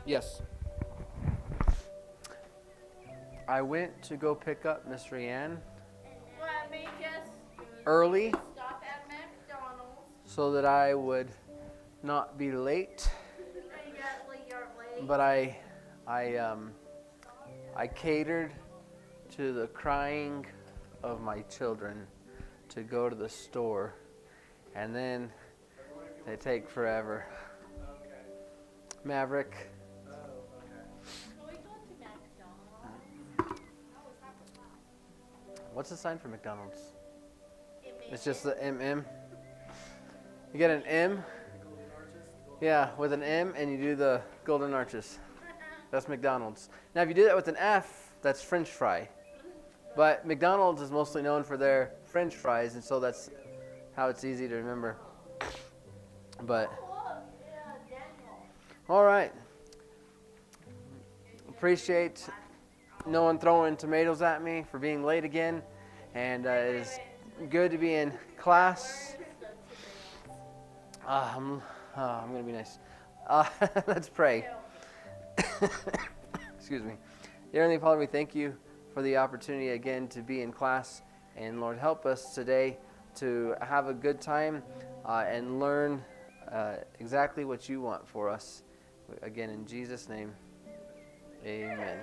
Yes. I went to go pick up Miss Rianne Let me just early stop at McDonald's. so that I would not be late. Immediately you're late. But I catered to the crying of my children to go to the store, and then they take forever. Maverick. Can we go to McDonald's? What's the sign for McDonald's? It It's makes just the MM. You get an M? Yeah, with an M, and you do the golden arches. That's McDonald's. Now, if you do that with an F, that's French fry. But McDonald's is mostly known for their French fries, and so that's how it's easy to remember. But, Look, yeah, Daniel. all right. Appreciate no one throwing tomatoes at me for being late again. And it is good to be in class. I'm going to be nice. Let's pray. Excuse me. Dear Heavenly Father, we thank you for the opportunity again to be in class. And Lord, help us today to have a good time and learn exactly what you want for us. Again, in Jesus' name, amen.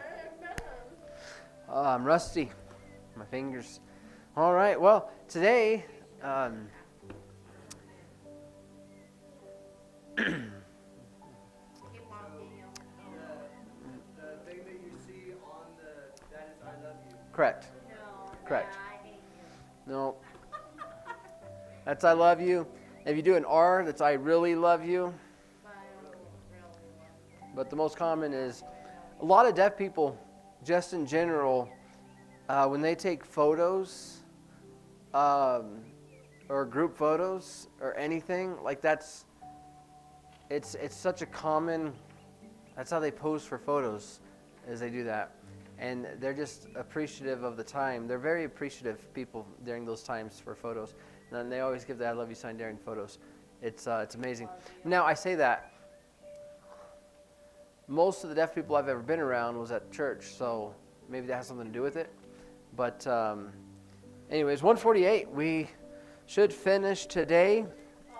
I'm rusty. My fingers. All right. Well, today... Keep on, Daniel. The thing that you see on the that is I love you. Correct. No, Correct. Dad, I hate you. No. That's I love you. If you do an R, that's I really love you. But I don't really love But the most common is a lot of deaf people, just in general, when they take photos or group photos or anything, like it's such a common, that's how they pose for photos, is they do that. And they're just appreciative of the time. They're very appreciative people during those times for photos. And they always give the I love you sign during photos. It's amazing. Now, I say that. Most of the deaf people I've ever been around was at church, so maybe that has something to do with it. But anyways, 148. We should finish today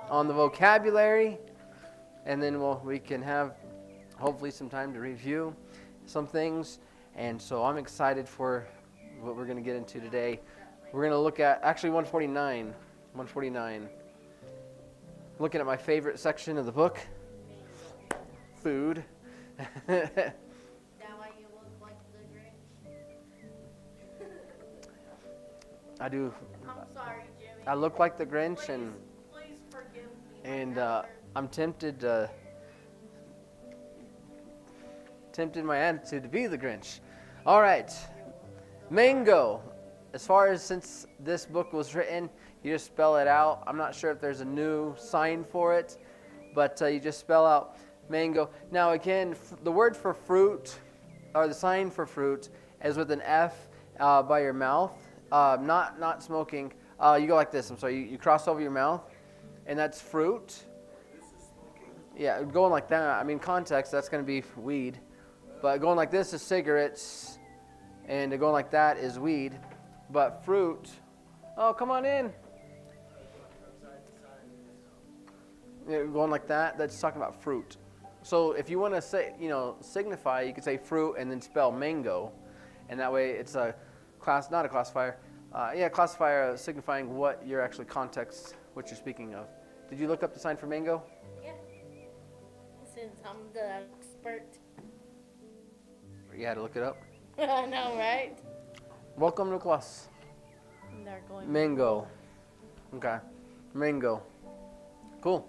on the vocabulary, and then we can have hopefully some time to review some things. And so I'm excited for what we're going to get into today. We're going to look at, actually 149. 149. Looking at my favorite section of the book, food. that why you look like the Grinch? I do. I'm sorry, Jimmy. I look like the Grinch, and Please forgive me. and I'm tempted my attitude to be the Grinch. All right, mango. As far as since this book was written, you just spell it out. I'm not sure if there's a new sign for it, but you just spell out mango. Now again, the word for fruit, or the sign for fruit, is with an F by your mouth. Not smoking. You go like this. I'm sorry. You cross over your mouth, and that's fruit. Yeah, going like that. I mean, context, that's going to be weed. But going like this is cigarettes, and going like that is weed. But fruit, oh, come on in. Yeah, going like that, that's talking about fruit. So if you want to say, signify, you could say fruit and then spell mango. And that way it's a class, not a classifier. Classifier signifying what your actually context, what you're speaking of. Did you look up the sign for mango? Yeah. Since I'm the expert. You had to look it up. I know, right? Welcome to class. They're going. Mango. Okay. Mango. Cool.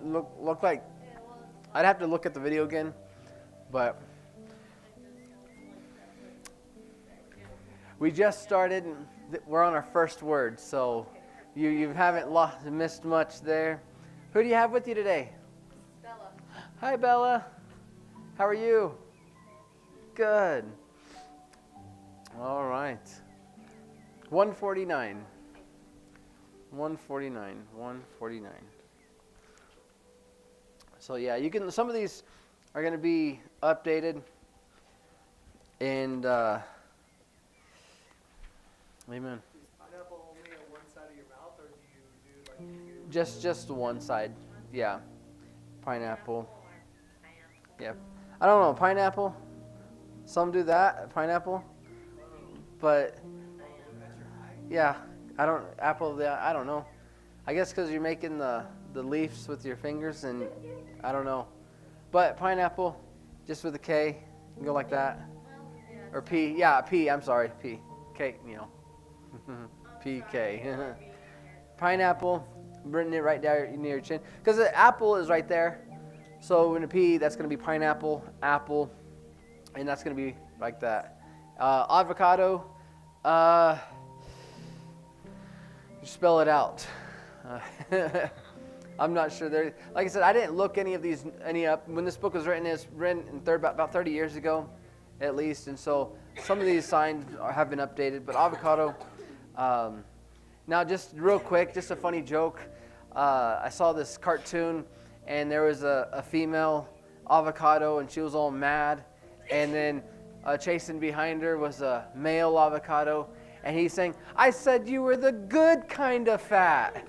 Look like I'd have to look at the video again, but we just started. We're on our first word, so you haven't missed much there. Who do you have with you today? Bella. Hi, Bella. How are you? Good. All right. 149. 149. 149. So yeah, you can. Some of these are going to be updated, and amen. Is pineapple only on one side of your mouth, or do you do like you do? Just the one side, yeah. Pineapple. Yeah, I don't know pineapple. Some do that pineapple, but yeah, I don't apple. I don't know. I guess because you're making the leaves with your fingers, and I don't know. But pineapple, just with a K, you can go like that. Or P, yeah, P. I'm sorry, P. K, you know. PK. Pineapple, written it right there near your chin. Because the apple is right there. So in a P, that's going to be pineapple, apple, and that's going to be like that. Avocado, you spell it out. I'm not sure. Like I said, I didn't look any up. When this book was written, it's written in about 30 years ago, at least. And so some of these signs have been updated. But avocado. Now, just real quick, just a funny joke. I saw this cartoon, and there was a female avocado, and she was all mad. And then chasing behind her was a male avocado, and he's saying, "I said you were the good kind of fat."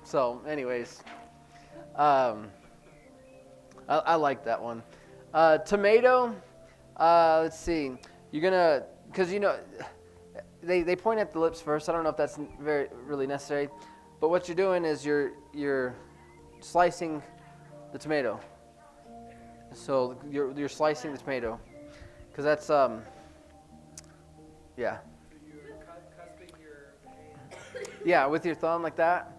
So, anyways, I like that one. Tomato. Let's see. You're gonna, because they point at the lips first. I don't know if that's really necessary, but what you're doing is you're slicing the tomato. So you're slicing the tomato, because that's yeah. So you're cusping your hand. Yeah, with your thumb like that,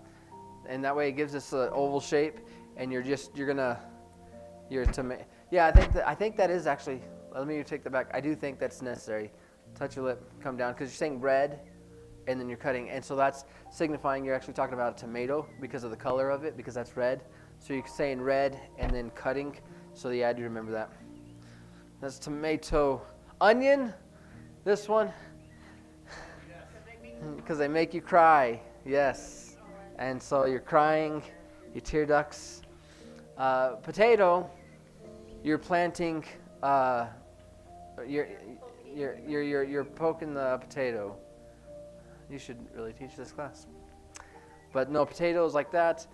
and that way it gives us an oval shape, and your tomato. Yeah, I think that is actually. Let me take that back. I do think that's necessary. Touch your lip, come down, because you're saying red, and then you're cutting, and so that's signifying you're actually talking about a tomato because of the color of it, because that's red. So you're saying red and then cutting. So yeah, I do remember that. That's tomato. Onion, this one, because they make you cry. Yes, and so you're crying, you tear ducts. Potato, you're planting. You're poking the potato. You should really teach this class. But no, potatoes like that.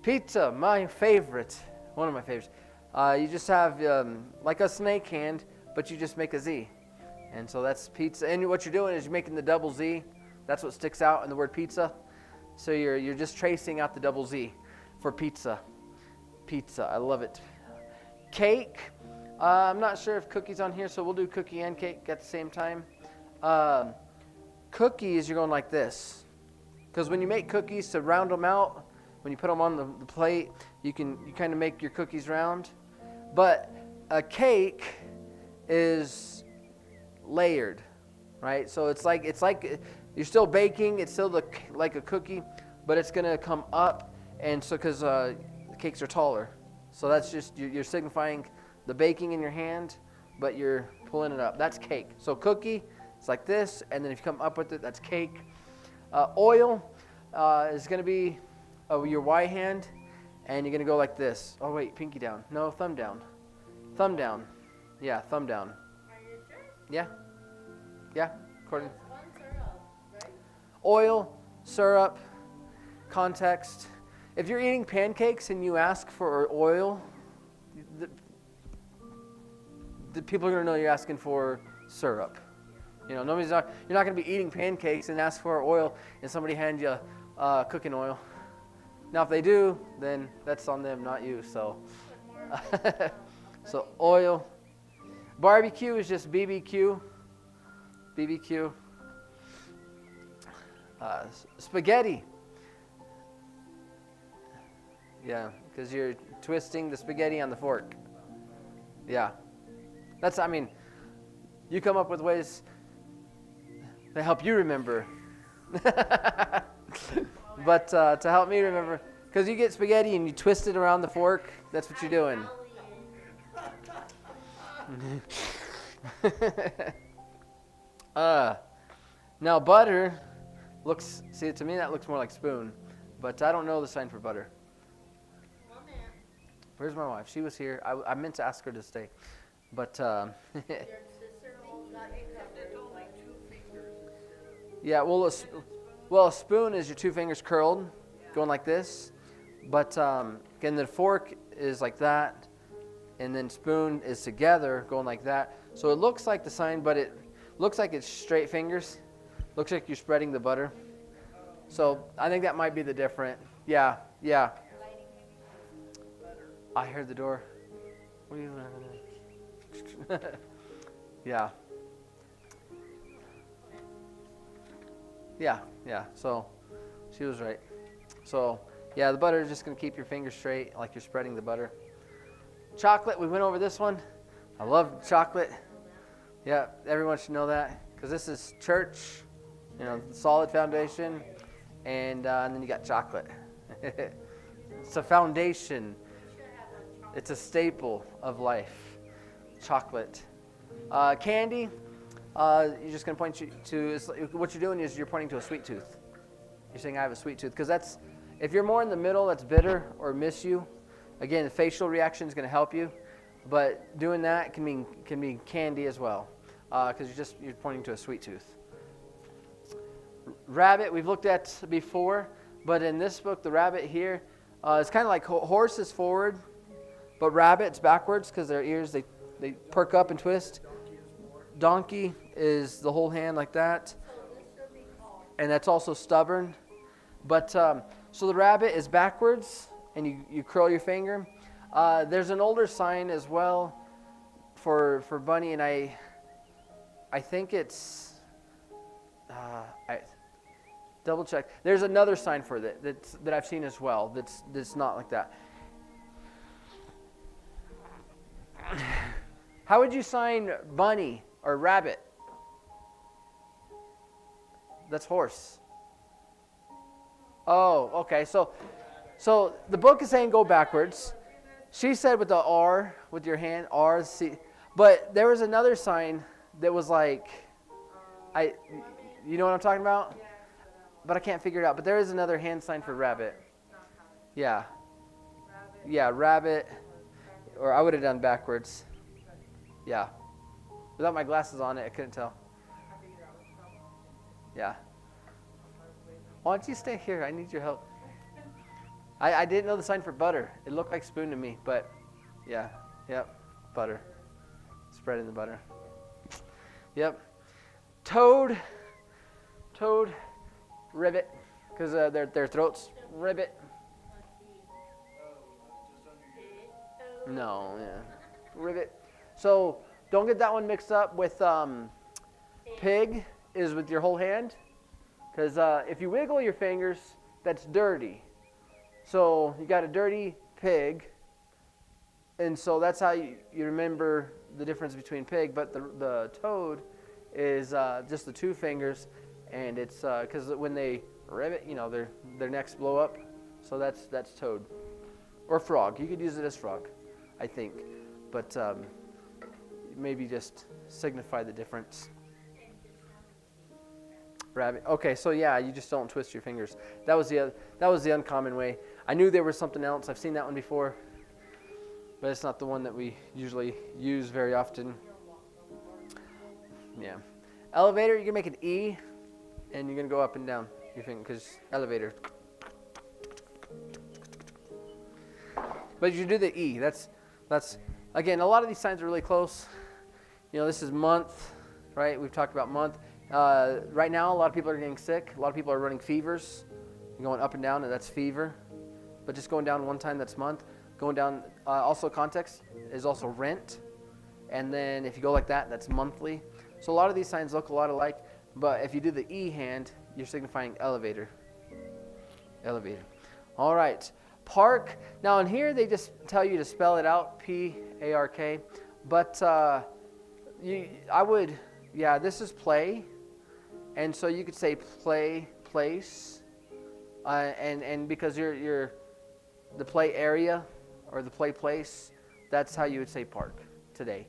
Pizza, my favorite. One of my favorites. You just have like a snake hand, but you just make a Z. And so that's pizza. And what you're doing is you're making the double Z. That's what sticks out in the word pizza. So you're just tracing out the double Z for pizza. Pizza, I love it. Cake. I'm not sure if cookie's on here, so we'll do cookie and cake at the same time. Cookies, you're going like this. Because when you make cookies, to round them out, when you put them on the plate, you kind of make your cookies round. But a cake is layered, right? So it's like you're still baking. It's still like a cookie, but it's going to come up, and so because the cakes are taller. So that's just, you're signifying the baking in your hand, but you're pulling it up. That's cake. So cookie, it's like this, and then if you come up with it, that's cake. Oil is going to be your Y hand, and you're going to go like this. Oh, wait, pinky down. No, thumb down. Thumb down. Yeah, thumb down. Are you sure? Yeah. Yeah, according. One syrup, right? Oil, syrup, context. If you're eating pancakes and you ask for oil, the people are going to know you're asking for syrup. You're not going to be eating pancakes and ask for oil and somebody hand you cooking oil. Now, if they do, then that's on them, not you. So, so oil. Barbecue is just BBQ. BBQ. Spaghetti. Yeah, because you're twisting the spaghetti on the fork. Yeah. You come up with ways that help you remember. But to help me remember, because you get spaghetti and you twist it around the fork, that's what you're doing. Now butter, See, to me that looks more like spoon, but I don't know the sign for butter. Come on in. Where's my wife? She was here. I meant to ask her to stay, but Your sister will got you covered. Like 2 fingers instead of. yeah. A spoon is your 2 fingers curled, going like this, but again the fork is like that, and then spoon is together, going like that. So it looks like the sign, but it looks like it's straight fingers. Looks like you're spreading the butter. So I think that might be the different. Yeah. I heard the door. What are you doing? Yeah. Yeah. So she was right. So yeah, the butter is just going to keep your fingers straight like you're spreading the butter. Chocolate, we went over this one. I love chocolate. Yeah, everyone should know that because this is church, solid foundation, and then you got chocolate. It's a foundation. It's a staple of life. Chocolate. Candy, you're just going to point to what you're doing is you're pointing to a sweet tooth. You're saying, I have a sweet tooth. Because if you're more in the middle, that's bitter or miss you. Again, the facial reaction is going to help you. But doing that can mean candy as well. Because you're pointing to a sweet tooth. Rabbit, we've looked at before. But in this book, the rabbit here, it's kind of like horse is forward. But rabbit's backwards because their ears, they perk up and twist. Donkey is the whole hand like that. And that's also stubborn. But so the rabbit is backwards, and you curl your finger. There's an older sign as well for bunny, and I think it's I double check. There's another sign for that I've seen as well. That's not like that. How would you sign bunny or rabbit? That's horse. Oh, okay. So the book is saying go backwards. She said with the R, with your hand, R, C. But there was another sign that was like, you know what I'm talking about? But I can't figure it out. But there is another hand sign for rabbit. Yeah. Yeah, rabbit. Or I would have done backwards. Yeah. Without my glasses on it, I couldn't tell. Yeah. Why don't you stay here? I need your help. I didn't know the sign for butter. It looked like spoon to me, but yeah. Yep. Butter. Spreading the butter. Yep. Toad. Ribbit. Because their throats. Ribbit. No, yeah. Ribbit. So don't get that one mixed up with pig is with your whole hand. Because if you wiggle your fingers, that's dirty. So you got a dirty pig. And so that's how you remember the difference between pig. But the toad is just the 2 fingers. And it's because when they ribbit, their necks blow up. So that's toad. Or frog. You could use it as frog, I think. But maybe just signify the difference. Rabbit. Okay, so yeah, you just don't twist your fingers. That was the uncommon way. I knew there was something else. I've seen that one before, but it's not the one that we usually use very often. Yeah. Elevator, you're gonna make an E, and you're gonna go up and down your finger because elevator. But you do the E. That's again. A lot of these signs are really close. This is month, right? We've talked about month. Right now, a lot of people are getting sick. A lot of people are running fevers. You're going up and down, and that's fever. But just going down one time, that's month. Going down, also context is also rent. And then if you go like that, that's monthly. So a lot of these signs look a lot alike. But if you do the E hand, you're signifying elevator. Elevator. All right. Park. Now in here, they just tell you to spell it out, P-A-R-K. But this is play. And so you could say play place, and because you're the play area or the play place, that's how you would say park today.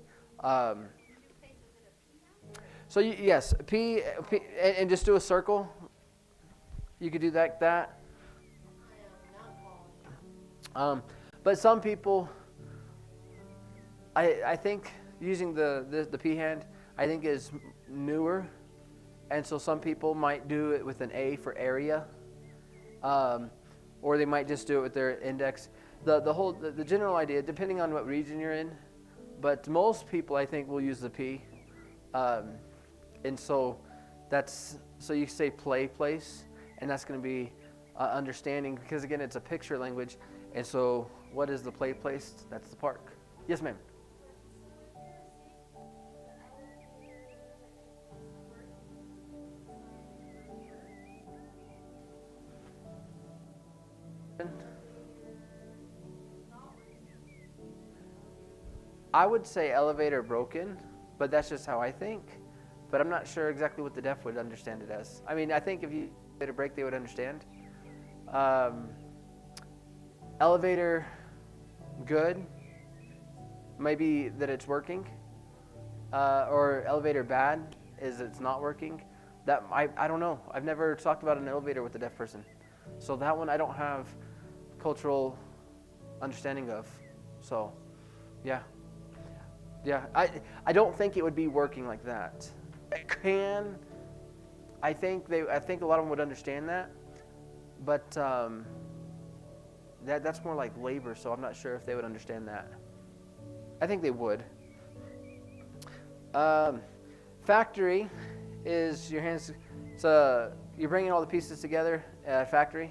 So yes, P and just do a circle. You could do that. I am not calling. But some people, I think using the P hand, I think is newer, and so some people might do it with an A for area, or they might just do it with their index. The general idea, depending on what region you're in, but most people I think will use the P, and so you say play place, and that's going to be understanding, because again it's a picture language, and so what is the play place? That's the park. Yes, ma'am. I would say elevator broken, but that's just how I think. But I'm not sure exactly what the deaf would understand it as. I mean, I think if you did a break, they would understand. Elevator good, maybe that it's working, or elevator bad is it's not working. That I don't know. I've never talked about an elevator with a deaf person, so that one I don't have cultural understanding of. So, yeah. I don't think it would be working like that. It can. I think a lot of them would understand that, but that's more like labor. So I'm not sure if they would understand that. I think they would. Factory is your hands. So you're bringing all the pieces together at a factory,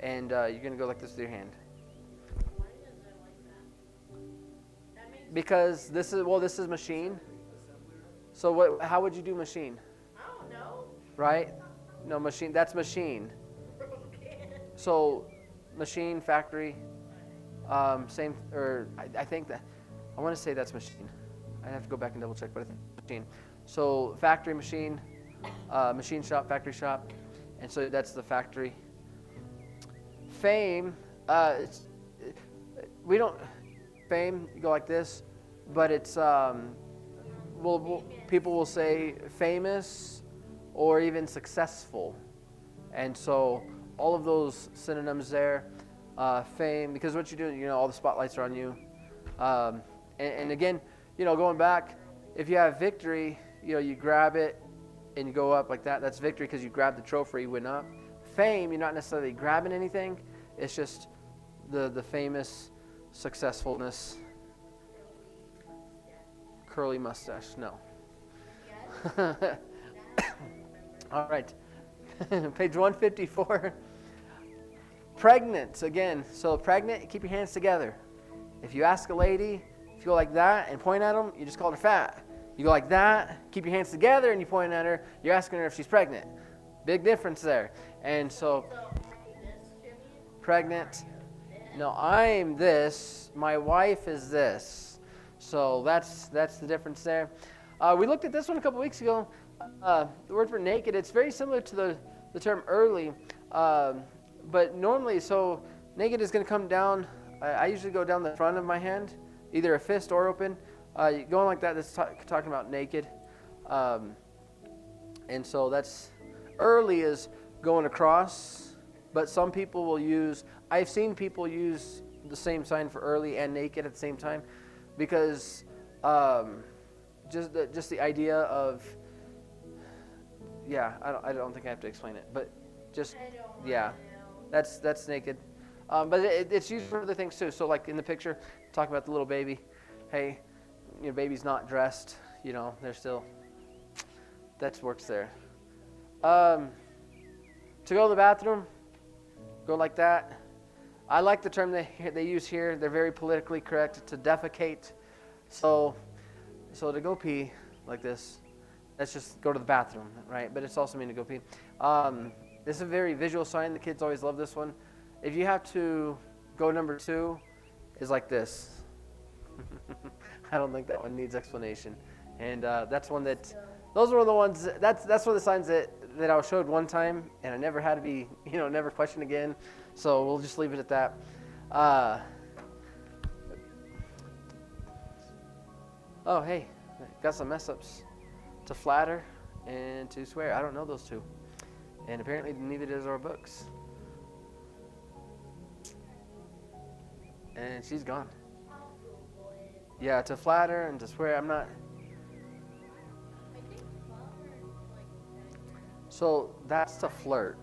and you're gonna go like this with your hand. Why is it like that? That makes Because this is machine. So how would you do machine? I don't know. Right? No, machine. That's machine. Okay. So machine, factory, same. Or I think that I want to say that's machine. I have to go back and double check, but I think machine. So factory, machine, machine shop, factory shop, and so that's the factory. Fame. We don't fame go like this, but it's people will say famous or even successful, and so all of those synonyms there, fame, because what you do, all the spotlights are on you, and again, going back, if you have victory, you grab it and you go up like that. That's victory because you grabbed the trophy, you went up. Fame, you're not necessarily grabbing anything. It's just the famous successfulness. Curly mustache, no. All right. Page 154. Pregnant, again. So pregnant, keep your hands together. If you ask a lady, if you go like that and point at them, you just call her fat. You go like that, keep your hands together, and you point at her, you're asking her if she's pregnant. Big difference there. And so, pregnant. No, I'm this. My wife is this. So that's the difference there. We looked at this one a couple weeks ago. The word for naked, it's very similar to the term early. But normally, so naked is going to come down. I usually go down the front of my hand, either a fist or open. Going like that, that's talking about naked. And so that's early is going across. But some people will I've seen people use the same sign for early and naked at the same time, because just the idea of, I don't think I have to explain it, but just that's naked. But it's used for other things too. So like in the picture, talk about the little baby. Hey, your baby's not dressed. They're still. That works there. To go to the bathroom, go like that. I like the term they use here. They're very politically correct. To defecate. So to go pee like this, that's just go to the bathroom, right? But it's also mean to go pee. This is a very visual sign. The kids always love this one. If you have to go number 2, is like this. I don't think that one needs explanation. And that's one that, those were the ones, that's one of the signs that I was showed one time, and I never had to be, never questioned again. So we'll just leave it at that. Oh, hey, got some mess ups. To flatter and to swear. I don't know those two. And apparently neither does our books. And she's gone. I'll Google it. Yeah, to flatter and to swear, I'm not. I think flower is like that. So that's to flirt.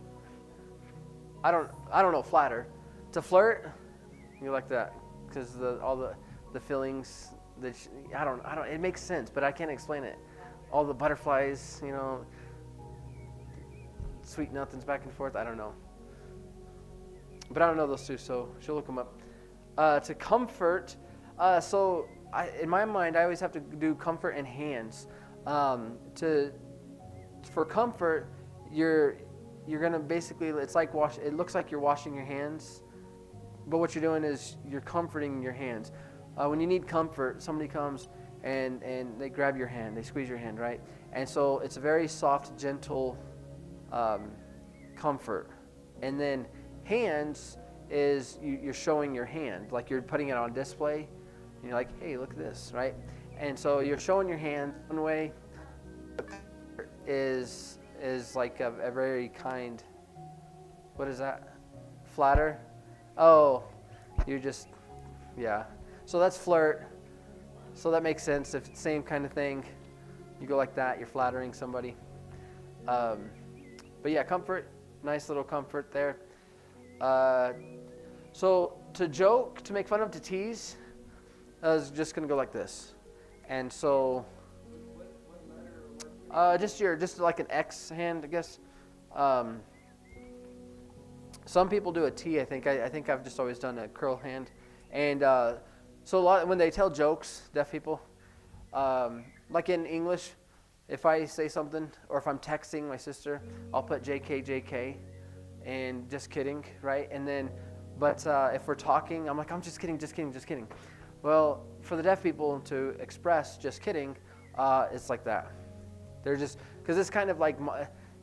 I don't know flatter. To flirt, you like that because all the feelings that I don't. It makes sense, but I can't explain it. All the butterflies, sweet nothings back and forth. I don't know. But I don't know those two, so she'll look them up. To comfort, in my mind, I always have to do comfort and hands. For comfort, you're gonna basically, it's like it looks like you're washing your hands, but what you're doing is you're comforting your hands. When you need comfort, somebody comes and they grab your hand, they squeeze your hand, right? And so it's a very soft, gentle comfort. And then hands is you're showing your hand, like you're putting it on display. And you're like, hey, look at this, right? And so you're showing your hand. One way is like a very kind, what is that? Flatter? Oh, you're just, yeah. So that's flirt. So that makes sense. If it's the same kind of thing, you go like that, you're flattering somebody. But yeah, comfort, nice little comfort there. So to joke, to make fun of, to tease, I was just going to go like this. And so, just like an X hand, I guess. Some people do a T, I think. I think I've just always done a curl hand. And so when they tell jokes, deaf people, like in English, if I say something, or if I'm texting my sister, I'll put JK, JK, and just kidding, right? And then, but if we're talking, I'm like, I'm just kidding, just kidding, just kidding. Well, for the deaf people to express just kidding, it's like that. They're just, because it's kind of like,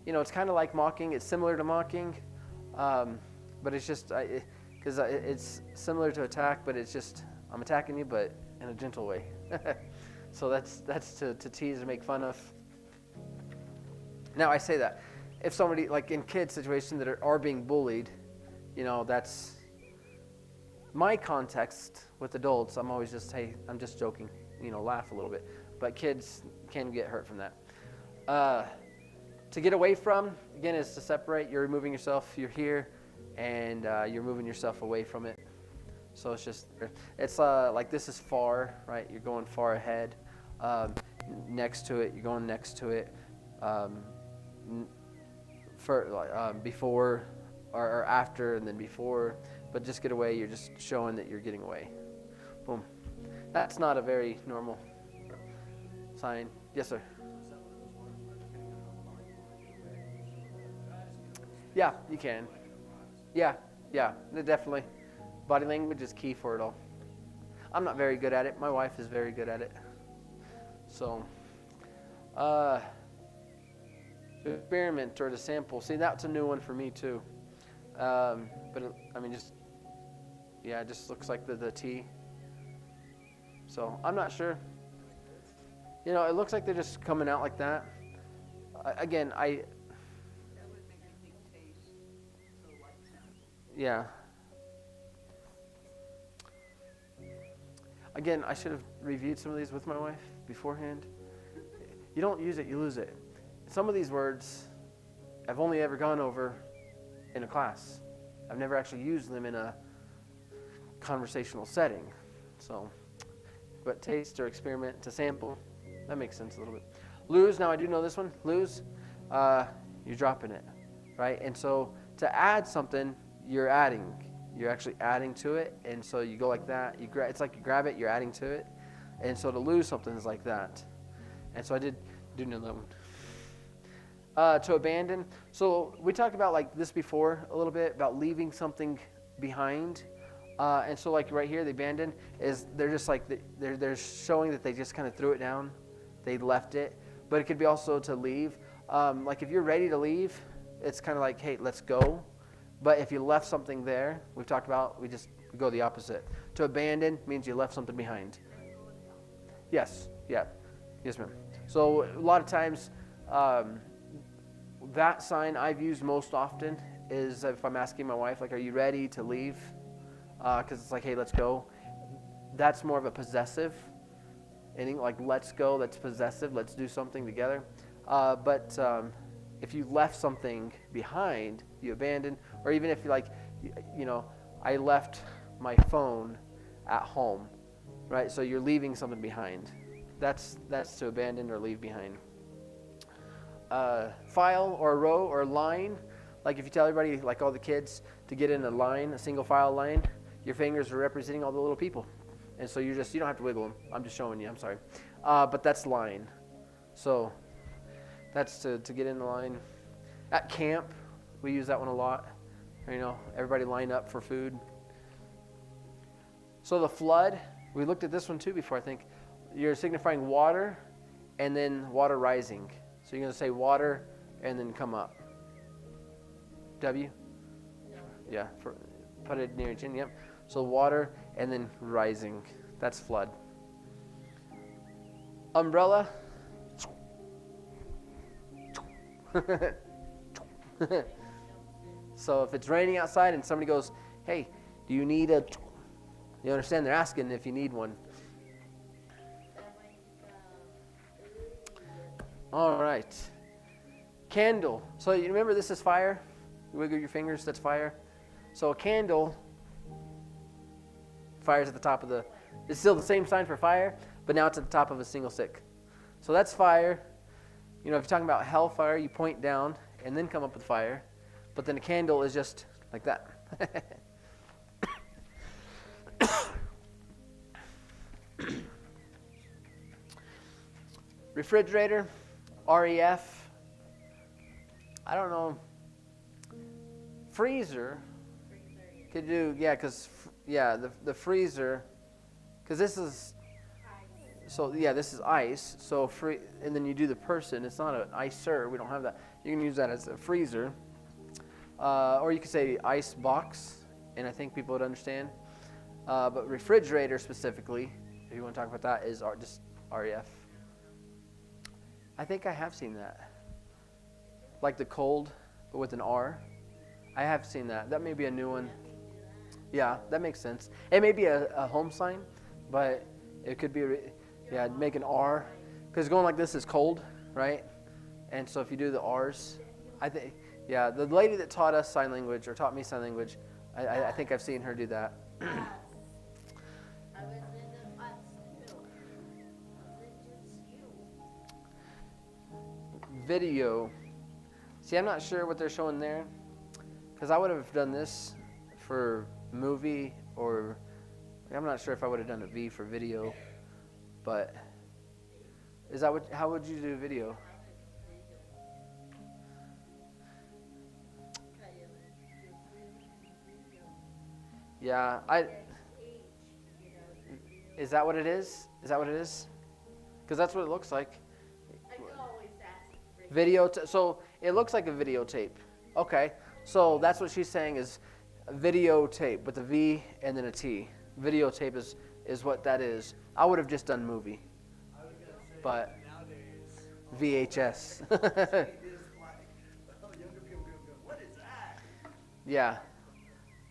it's kind of like mocking. It's similar to mocking, but it's just, because it's similar to attack, but it's just, I'm attacking you, but in a gentle way. So that's to tease and make fun of. Now I say that if somebody, like in kid situations that are being bullied, that's my context. With adults, I'm always just, hey, I'm just joking, laugh a little bit. But kids can get hurt from that. To get away from, again, is to separate. You're removing yourself. You're here, and you're moving yourself away from it. So it's like this is far, right? You're going far ahead. Next to it, you're going next to it. Before or after, and then before. But just get away. You're just showing that you're getting away. Boom. That's not a very normal sign. Yes, sir. Yeah, you can. Yeah, definitely. Body language is key for it all. I'm not very good at it. My wife is very good at it. So, to experiment or to sample. See, that's a new one for me too. But it just looks like the T. So I'm not sure. It looks like they're just coming out like that. Again, That would make me think taste. So like that. Yeah. Again, I should have reviewed some of these with my wife beforehand. You don't use it, you lose it. Some of these words I've only ever gone over in a class. I've never actually used them in a conversational setting. So, but taste or experiment to sample, that makes sense a little bit. Lose, now I do know this one. Lose, you're dropping it, right? And so to add something, you're adding. You're actually adding to it, and so you go like that. It's like you grab it, you're adding to it. And so to lose something is like that. And so I do know that one. To abandon. So we talked about like this before a little bit, about leaving something behind. And so like right here, the abandon is, they're just like, they're showing that they just kind of threw it down. They left it. But it could be also to leave. Like if you're ready to leave, it's kind of like, hey, let's go. But if you left something there, we've talked about, we go the opposite. To abandon means you left something behind. Yes, yeah. Yes, ma'am. So a lot of times, that sign I've used most often is if I'm asking my wife, like, are you ready to leave? Because it's like, hey, let's go. That's more of a possessive. Anything like, let's go, that's possessive. Let's do something together. But if you left something behind, you abandoned, or even if you like, I left my phone at home, right? So you're leaving something behind. That's to abandon or leave behind. File or row or line, like if you tell everybody, like all the kids, to get in a line, a single file line, your fingers are representing all the little people. And so you don't have to wiggle them. I'm just showing you, I'm sorry. But that's line. So that's to get in the line. At camp, we use that one a lot. Everybody line up for food. So the flood, we looked at this one too before, I think. You're signifying water and then water rising. So you're going to say water and then come up. W? Yeah, put it near your chin, yep. So water and then rising. That's flood. Umbrella. So if it's raining outside and somebody goes, hey, do you need a... You understand they're asking if you need one. All right. Candle. So you remember this is fire? You wiggle your fingers, that's fire. So a candle, fire's at the top of it's still the same sign for fire, but now it's at the top of a single stick. So that's fire. If you're talking about hellfire, you point down and then come up with fire. But then a candle is just like that. Refrigerator, REF. I don't know. Freezer. Could do, because the freezer, because this is, so this is ice. So free, and then you do the person. It's not an icer. We don't have that. You can use that as a freezer, or you could say ice box, and I think people would understand. But refrigerator specifically, if you want to talk about that, is just REF. I think I have seen that, like the cold, but with an R. I have seen that. That may be a new one. Yeah, that makes sense. It may be a home sign, but it could be, make an R. Because going like this is cold, right? And so if you do the R's, I think, the lady that taught us sign language, or taught me sign language, I think I've seen her do that. I was in the bus too. Was it just you? Video. See, I'm not sure what they're showing there, because I would have done this for movie, or I'm not sure if I would have done a V for video, but is that how would you do video? Yeah, is that what it is? Is that what it is? Because that's what it looks like. I can always ask. Video. So it looks like a videotape. Okay. So that's what she's saying is videotape with a V and then a T. Videotape is what that is. I would have just done movie. I was gonna say, But nowadays, VHS. it is like, younger people go, what is that? Yeah.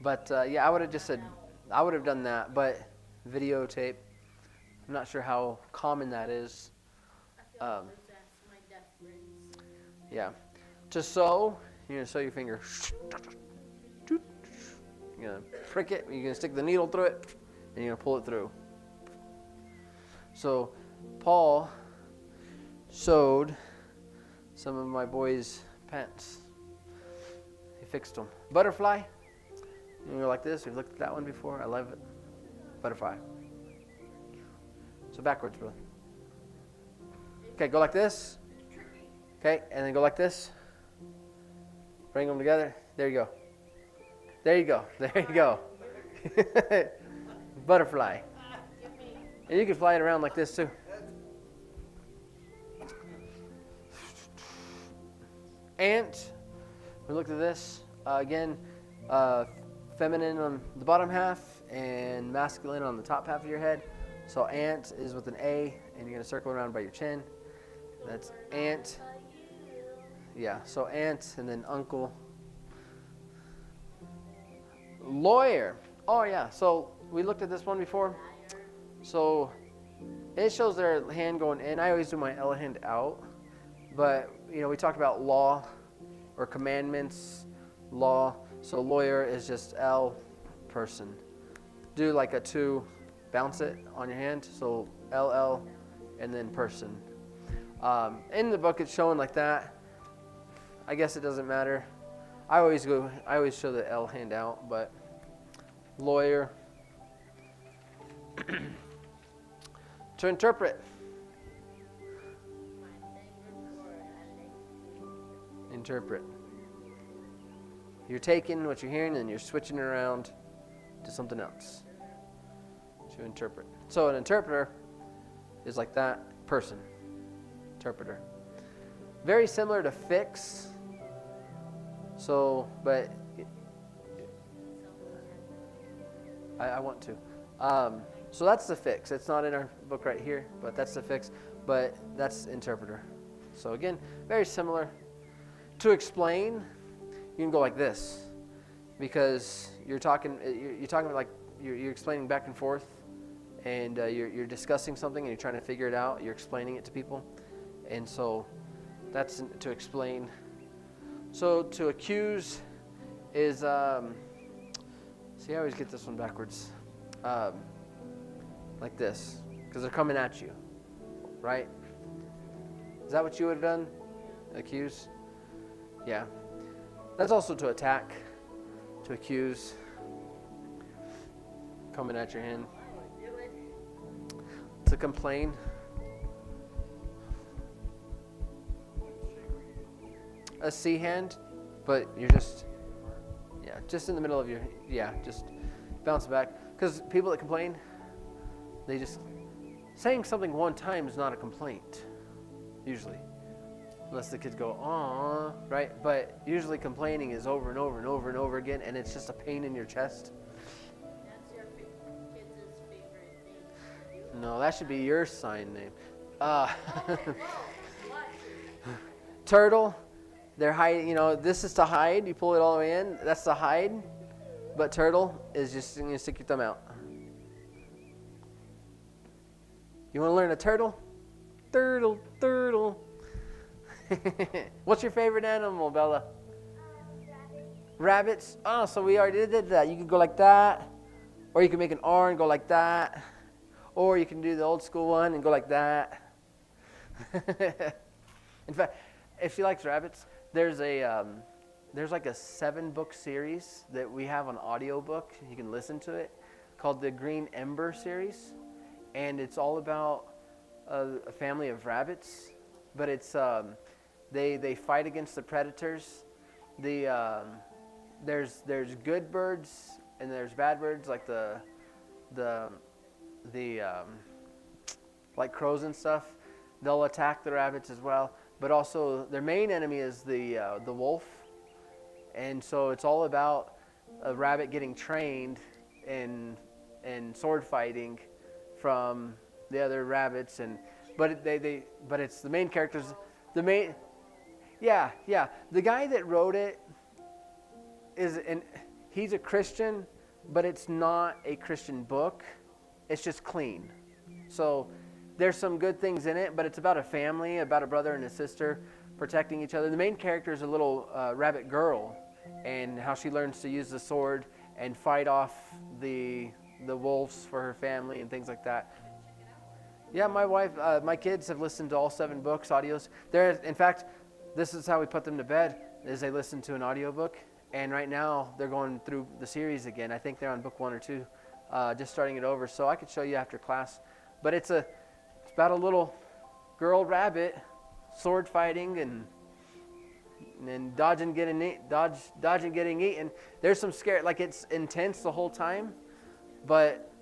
But I would have just said, I would have done that. But videotape, I'm not sure how common that is. I can always ask my deaf friends. Yeah. To sew, you're going to sew your finger. You're going to prick it, you're going to stick the needle through it, and you're going to pull it through. So Paul sewed some of my boys' pants. He fixed them. Butterfly. You go like this. We've looked at that one before. I love it. Butterfly. So backwards, brother. Okay, go like this. Okay, and then go like this. Bring them together. There you go. There you go. There you go. Butterfly. And you can fly it around like this too. Ant. We looked at this. Again, feminine on the bottom half and masculine on the top half of your head. So ant is with an A, and you're going to circle around by your chin. That's ant. Yeah, so aunt and then uncle. Lawyer. Oh yeah, so we looked at this one before. So it shows their hand going in. I always do my L hand out. But, we talked about law or commandments, law. So lawyer is just L, person. Do like a 2, bounce it on your hand. So LL and then person. In the book it's showing like that. I guess it doesn't matter. I always show the L hand out, but lawyer. To interpret. Interpret. You're taking what you're hearing and you're switching it around to something else. To interpret. So an interpreter is like that person. Interpreter. Very similar to fix. So, but I want to. So that's the fix. It's not in our book right here, but that's the fix. But that's interpreter. So again, very similar. To explain, you can go like this, because you're talking like you're explaining back and forth, and you're discussing something and you're trying to figure it out. You're explaining it to people, and so that's to explain. So to accuse is see, I always get this one backwards, like this, because they're coming at you, right? Is that what you would have done? Accuse? Yeah. That's also to attack, to accuse, coming at your hand. To complain. A C hand, but you're just in the middle of your, just bounce back. Because people that complain, they just, saying something one time is not a complaint, usually. Unless the kids go, "Aw," right? But usually complaining is over and over and over and over again, and it's just a pain in your chest. That's your kids' favorite thing. No, that should be your sign name. Watch Turtle, they're hiding. This is to hide. You pull it all the way in. That's to hide. But turtle is just going to stick your thumb out. You want to learn a turtle? Turtle, turtle. What's your favorite animal, Bella? Rabbits. Oh, so we already did that. You can go like that, or you can make an R and go like that, or you can do the old school one and go like that. In fact, if she likes rabbits, there's like a 7-book series that we have on audiobook. You can listen to it, called the Green Ember series, and it's all about a family of rabbits, but it's they fight against the predators. There's good birds and there's bad birds, like the like crows and stuff. They'll attack the rabbits as well, but also their main enemy is the wolf. And so it's all about a rabbit getting trained in sword fighting from the other rabbits, but it's the main characters. The guy that wrote it he's a Christian, but it's not a Christian book. It's just clean. So there's some good things in it, but it's about a family, about a brother and a sister protecting each other. The main character is a little rabbit girl, and how she learns to use the sword and fight off the wolves for her family and things like that. Yeah, my wife, my kids have listened to all 7 books, audios. In fact, this is how we put them to bed, is they listen to an audiobook. And right now, they're going through the series again. I think they're on book 1 or 2, just starting it over. So I could show you after class. But it's about a little girl rabbit, sword fighting and dodging getting eaten. There's some scare, like it's intense the whole time, but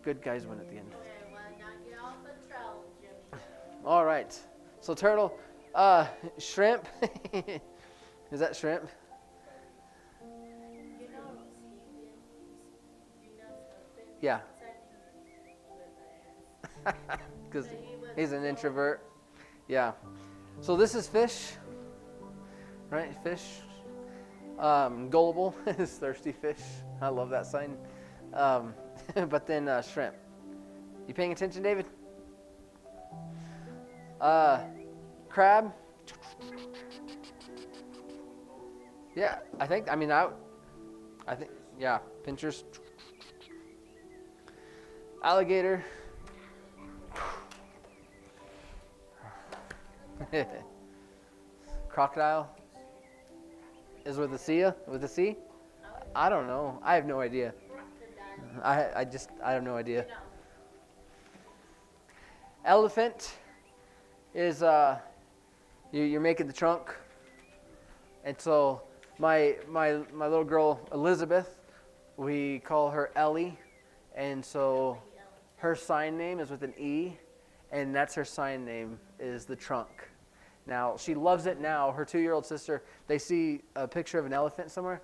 good guys win at the end. Okay, well, now get off the trail, Jimmy. All right. So turtle, shrimp. Is that shrimp? You know Stephen? You know something? Yeah. Said he Because was he's an introvert. Yeah. So this is fish. right? Fish. Gullible is thirsty fish. I love that sign. But then shrimp. You paying attention, David? Crab. Yeah, I think. Yeah, pinchers. Alligator. Crocodile is with the C. With the C? I don't know. I have no idea. I have no idea. Elephant is you're making the trunk, and so my little girl Elizabeth, we call her Ellie, and so her sign name is with an E, and that's her sign name is the trunk. Now she loves it now. Her 2-year-old sister, they see a picture of an elephant somewhere,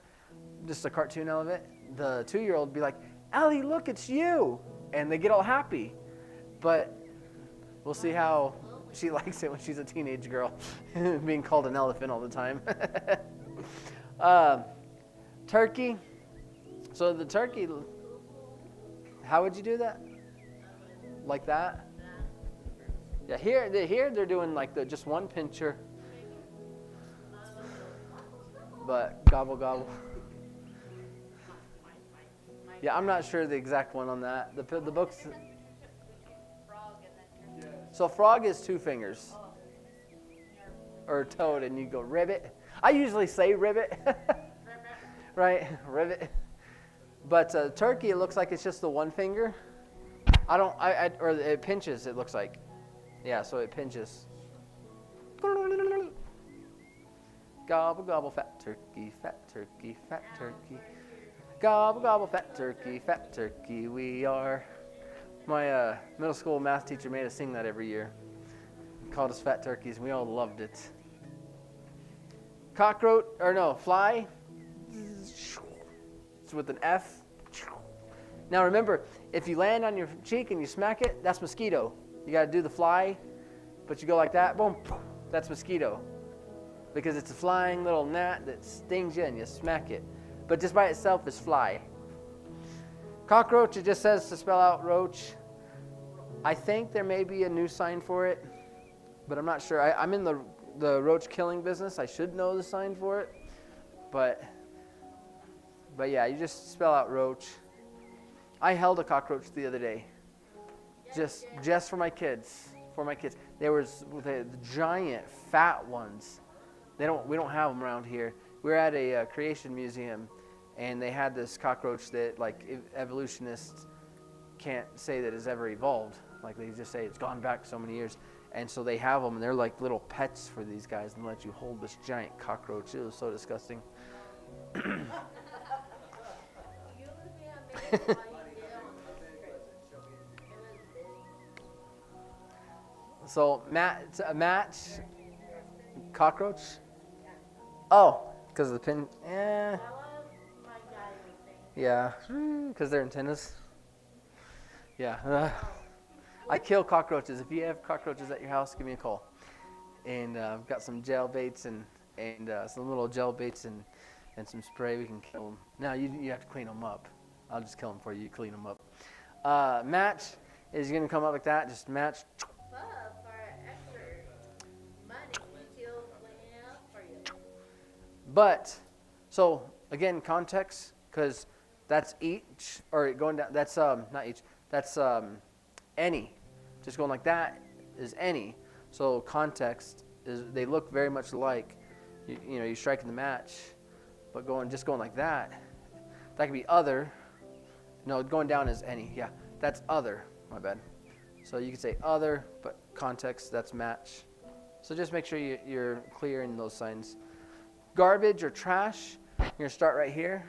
just a cartoon elephant. The 2-year-old be like, Ellie, look, it's you, and they get all happy, but we'll see how she likes it when she's a teenage girl, being called an elephant all the time. Turkey. So the turkey, how would you do that? Like that? Yeah, here they're doing like just one pincher, but gobble gobble. Yeah, I'm not sure the exact one on that. The books. So frog is 2 fingers, or toad, and you go ribbit. I usually say ribbit, right? Ribbit. But turkey, it looks like it's just the 1 finger. Or it pinches. It looks like, yeah. So it pinches. Gobble gobble, fat turkey, fat turkey, fat turkey. Gobble gobble, fat turkey, we are. My middle school math teacher made us sing that every year. He called us fat turkeys, and we all loved it. Cockroach, or no, fly. It's with an F. Now remember, if you land on your cheek and you smack it, that's mosquito. You got to do the fly, but you go like that, boom, that's mosquito. Because it's a flying little gnat that stings you and you smack it. But just by itself is fly. Cockroach, it just says to spell out roach. I think there may be a new sign for it, but I'm not sure. I'm in the roach killing business. I should know the sign for it. But yeah, you just spell out roach. I held a cockroach the other day. Just for my kids. For my kids. There was the giant fat ones. We don't have them around here. We were at a creation museum, and they had this cockroach that like evolutionists can't say that it's ever evolved. Like they just say it's gone back so many years. And so they have them, and they're like little pets for these guys, and let you hold this giant cockroach. It was so disgusting. So match cockroach. Oh, because of the pin. Yeah, because they're antennas. Yeah. I kill cockroaches. If you have cockroaches at your house, give me a call. And I've got some gel baits and some little gel baits and some spray. We can kill them. Now you have to clean them up. I'll just kill them for you. You clean them up. Match is going to come up like that. Just match. But for extra money, she'll clean it up for you. But so again, context, because that's each or going down. That's not each. That's any. Just going like that is any. So context is they look very much alike. You're striking the match, but going like that. That could be other. No, going down is any. Yeah, that's other. My bad. So you could say other, but context, that's match. So just make sure you're clear in those signs. Garbage or trash, you're going to start right here,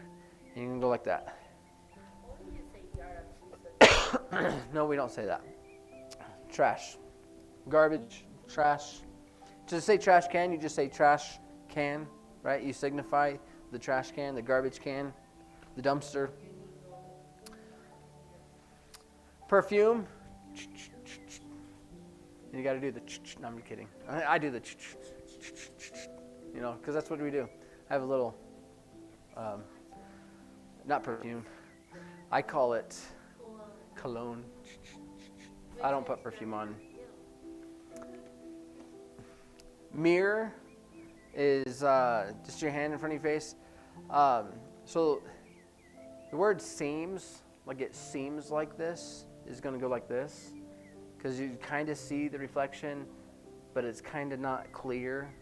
and you can go like that. No, we don't say that. Trash. Garbage, trash. To say trash can, you just say trash can, right? You signify the trash can, the garbage can, the dumpster. Perfume. You got to do the. No, I'm kidding. I do the. you know, because that's what we do. I have a little, not perfume. I call it cologne. I don't put perfume on. Mirror is just your hand in front of your face. So the word seems, like it seems like this, is going to go like this. Because you kind of see the reflection, but it's kind of not clear.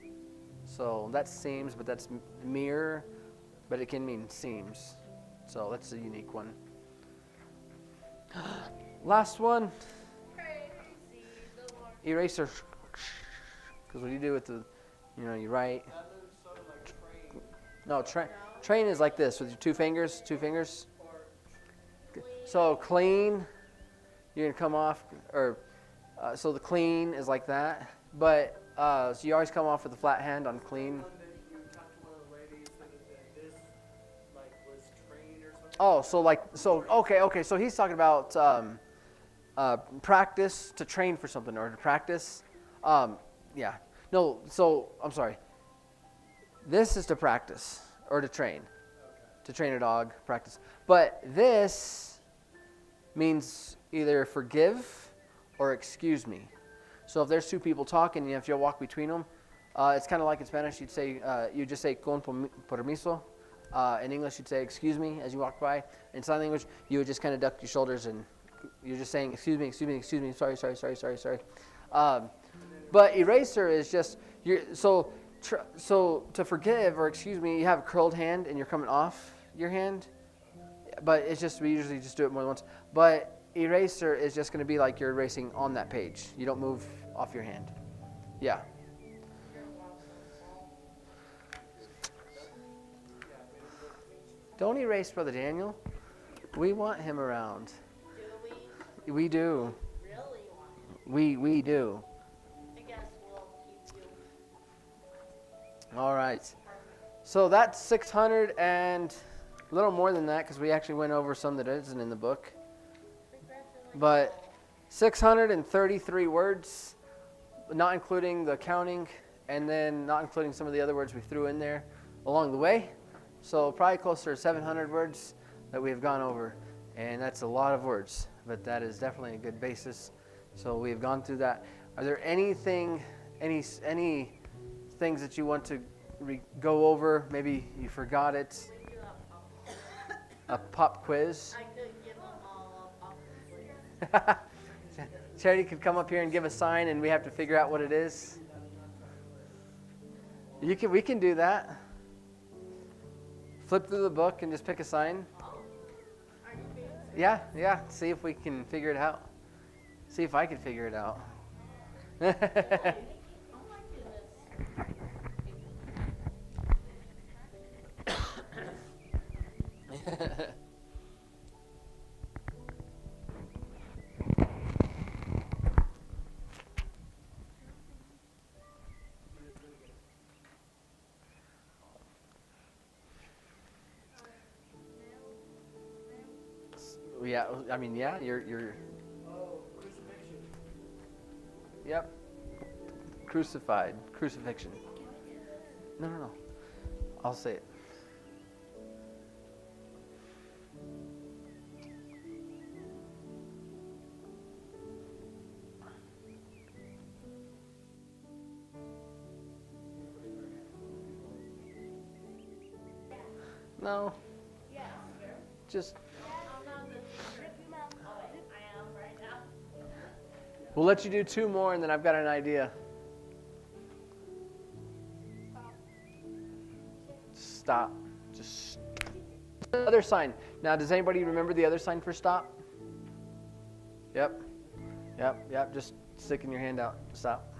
So that seems, but that's mirror, but it can mean seems. So that's a unique one. Last one. Eraser. Because what do you do with the, you know, you write. That moves sort of like train. No, train is like this with your two fingers. So clean, you're going to come off, or so the clean is like that. But, so you always come off with a flat hand on clean. One that you talked to one of the ladies that this like was train or something. Oh, okay. So he's talking about practice, to train for something, or to practice. Yeah. No, so I'm sorry. This is to practice or to train. To train a dog, practice. But this means either forgive or excuse me. So if there's two people talking, you have to walk between them. It's kind of like in Spanish, you just say con permiso. In English, you'd say excuse me as you walk by. In sign language, you would just kind of duck your shoulders and you're just saying excuse me, sorry. But eraser is just so to forgive or excuse me, you have a curled hand and you're coming off your hand. But it's just, we usually just do it more than once. But eraser is just going to be like you're erasing on that page. You don't move off your hand. Yeah. Don't erase Brother Daniel. We want him around. Do we We do. really want him? We do. I guess we'll keep you. All right. So that's 600 and a little more than that because we actually went over some that isn't in the book. But 633 words, not including the counting, and then not including some of the other words we threw in there along the way. So probably closer to 700 words that we've gone over. And that's a lot of words, but that is definitely a good basis. So we've gone through that. Are there any things that you want to go over? Maybe you forgot it. We do have A pop quiz. I could give them all a pop quiz. Charity could come up here and give a sign, and we have to figure out what it is. We can do that. Flip through the book and just pick a sign. Are you being Yeah. See if we can figure it out. See if I can figure it out. I'm liking this. Yeah, I mean, yeah, you're. Oh, crucifixion. Yep. Crucified. Crucifixion. No. I'll say it. No. Yes. Just, I'm not going to rip your mouth. Oh, wait, I am right now. we'll let you do two more, and then I've got an idea. Stop. Just other sign. Now, does anybody remember the other sign for stop? Yep. Just sticking your hand out. Stop.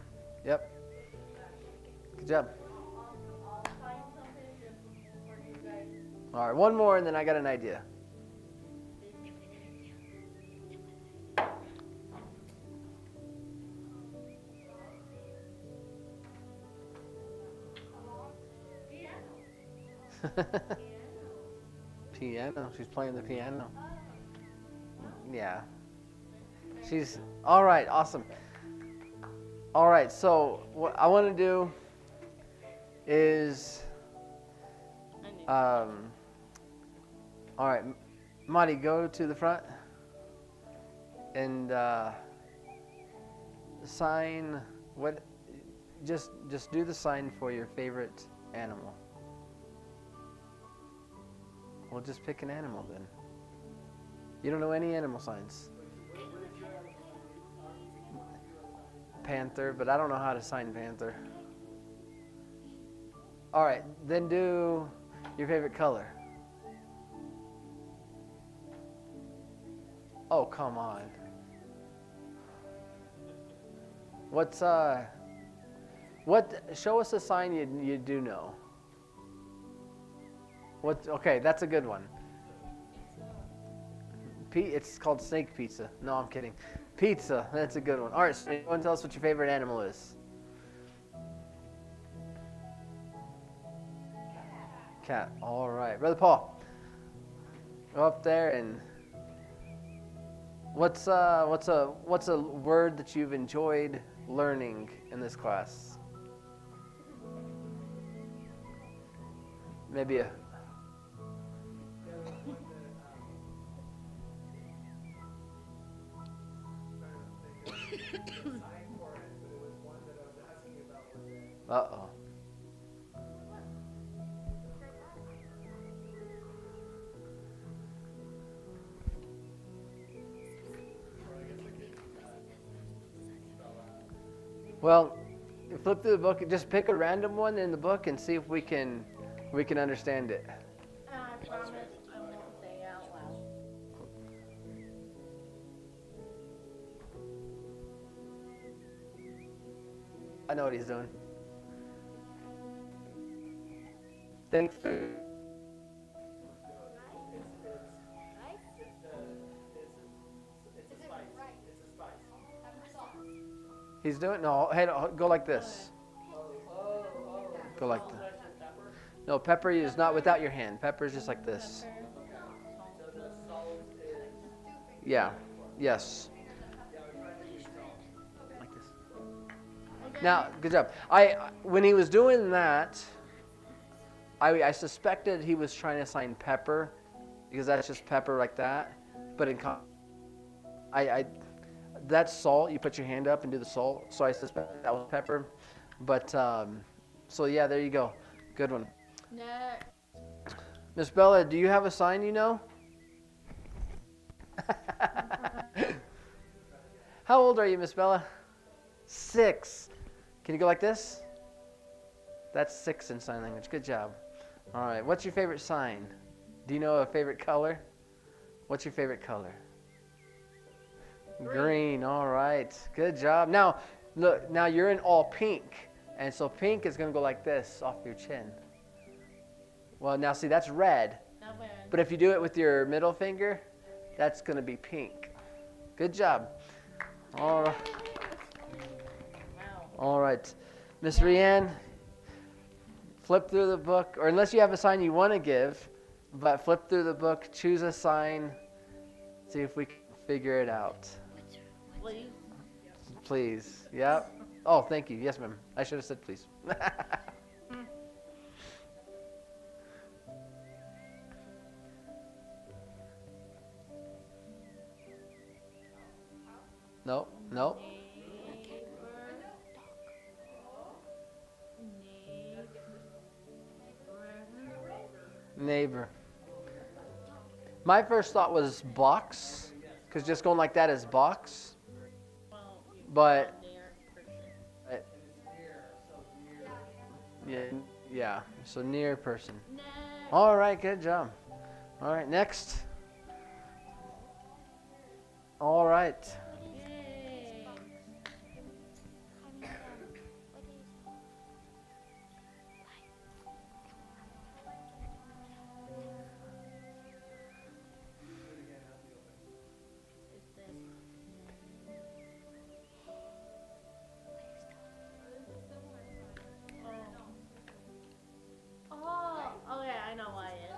Yep. Good job. I'll find something just for you guys. All right, one more, and then I got an idea. Piano. She's playing the piano. Yeah. She's all right. Awesome. All right. So what I want to do is, all right, Marty, go to the front and sign what, just do the sign for your favorite animal. We'll just pick an animal then. You don't know any animal signs. Panther, but I don't know how to sign panther. All right, then do your favorite color. Oh, come on. What's show us a sign you do know. Okay, that's a good one. It's called snake pizza. No, I'm kidding. Pizza, that's a good one. All right, so you want to tell us what your favorite animal is? Cat. All right, Brother Paul, go up there and what's a word that you've enjoyed learning in this class? Maybe a uh-oh. Well, flip through the book and just pick a random one in the book and see if we can understand it. I promise I won't say out loud. I know what he's doing. Thanks. He's doing no. Hey, no, go like this. Go like that. No, pepper is not without your hand. Pepper is just like this. Yeah. Yes. Like this. Now, good job. When he was doing that, I suspected he was trying to sign pepper because that's just pepper like that. But that's salt. You put your hand up and do the salt. So I suspect that was pepper. But so yeah, there you go. Good one. Next. Miss Bella, do you have a sign you know? How old are you, Miss Bella? 6. Can you go like this? That's 6 in sign language. Good job. All right. What's your favorite sign? Do you know a favorite color? What's your favorite color? Green. All right. Good job. Now, look. Now you're in all pink, and so pink is going to go like this off your chin. Well, now see that's red. Not bad. But if you do it with your middle finger, that's going to be pink. Good job. All right. Wow. All right. Miss Rianne, flip through the book, or unless you have a sign you want to give, but flip through the book, choose a sign, see if we can figure it out. Please. Please. Yep. Oh, thank you. Yes, ma'am. I should have said please. No, no. Neighbor. My first thought was box, because just going like that is box. But yeah. So near person. All right, good job. All right, next. All right. Oh, yeah, I know why it is.